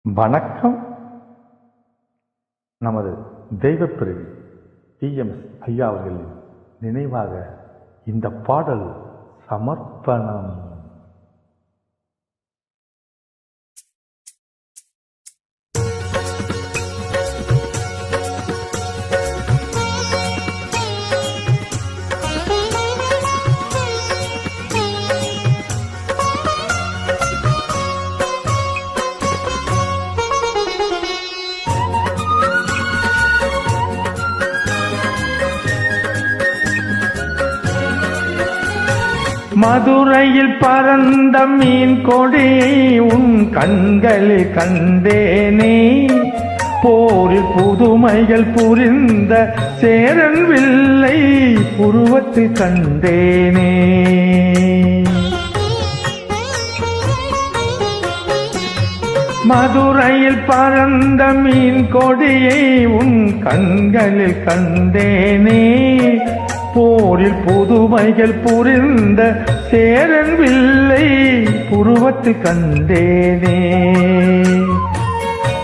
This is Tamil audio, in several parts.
வணக்கம். நமது தெய்வப்பிரிவு TMS ஐயா அவர்களின் நினைவாக இந்த பாடல் சமர்ப்பணம். மதுரையில் பறந்த மீன் கொடியை உன் கண்களில் கண்டேனே, போரில் புதுமைகள் புரிந்த சேரன் வில்லை புருவத்தில் கண்டேனே. மதுரையில் பறந்த மீன் கொடியை உன் கண்களில் கண்டேனே, போரில் புதுமைகள் புரிந்த சேரன் வில்லை புருவத்தில் கண்டேனே.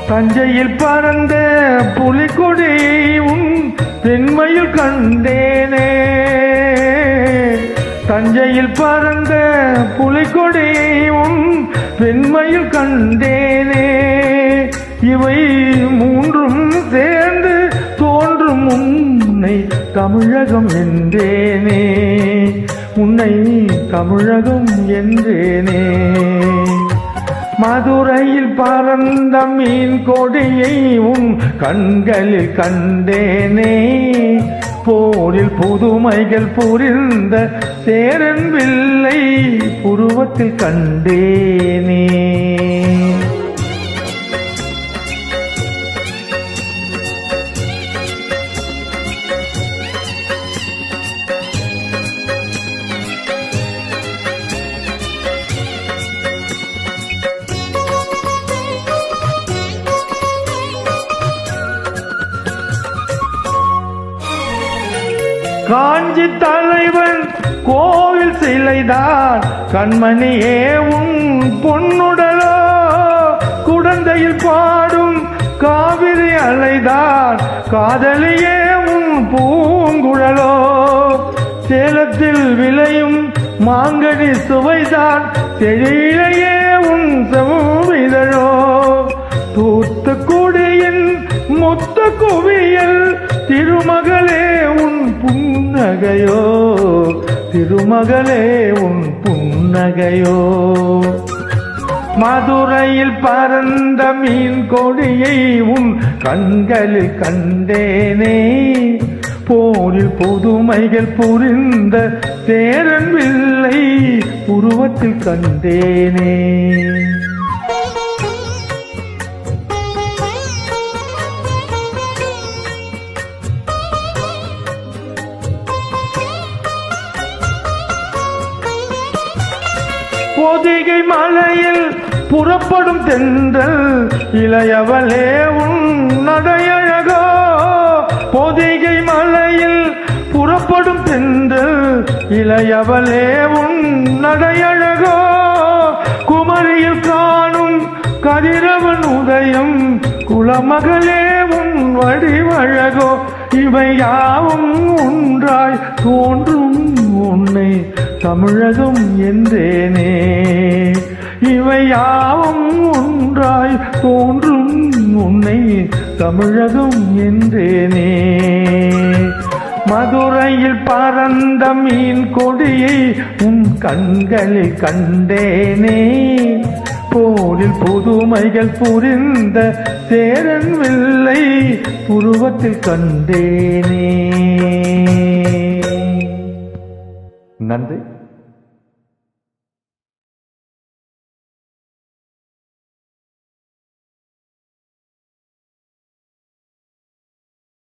தஞ்சையில் பறந்த புலிகொடியை உன் பெண்மையில் கண்டேனே, தஞ்சையில் பறந்த புலிகொடியை உன் பெண்மையில் கண்டேனே. இவை மூன்றும் சேர்ந்து தோன்றும் உன்னை தமிழகம் என்றேனே, உன்னை தமிழகம் என்றேனே. மதுரையில் பறந்த மீன் கொடியை உன் கண்களில் கண்டேனே, போரில் புதுமைகள் புரிந்த சேரன் வில்லை புருவத்தில் கண்டேனே. காஞ்சி தலைவன் கோவில் சிலைதான் கண்மணியே உன் பொன்னுடலோ, குடந்தையில் பாடும் காவிரி அலைதான் காதலியே உன் பூங்குழலோ. சேலத்தில் விளையும் மாங்கனி சுவைதான் செழியிலேயே உன் செவ்விதழோ. தூத்துக்குடியின் மொத்த குவியல் திருமகளே உன் புன்னகையோ, திருமகளே உன் புன்னகையோ. மதுரையில் பறந்த மீன் கொடியை உன் கண்களில் கண்டேனே, போரில் புதுமைகள் புரிந்த சேரன் வில்லை புருவத்தில் கண்டேனே. பொதிகை மலையில் புறப்படும் தென்றல் இளையவளே உன் நடையழகோ, பொதிகை மலையில் புறப்படும் தென்றல் இளையவளே உன் நடையழகோ. குமரியில் காணும் கதிரவன் உதயம் குலமகளே உன் வடிவழகோ. இவை யாவும் ஒன்றாய் தோன்றும் உன்னை தமிழகம் என்றேனே, இவை யாவும் ஒன்றாய் தோன்றும் உன்னை தமிழகம் என்றேனே. மதுரையில் பறந்த மீன் கொடியை உன் கண்களில் கண்டேனே, போரில் புதுமைகள் புரிந்த சேரன் வில்லை புருவத்தில் கண்டேனே. நன்றி.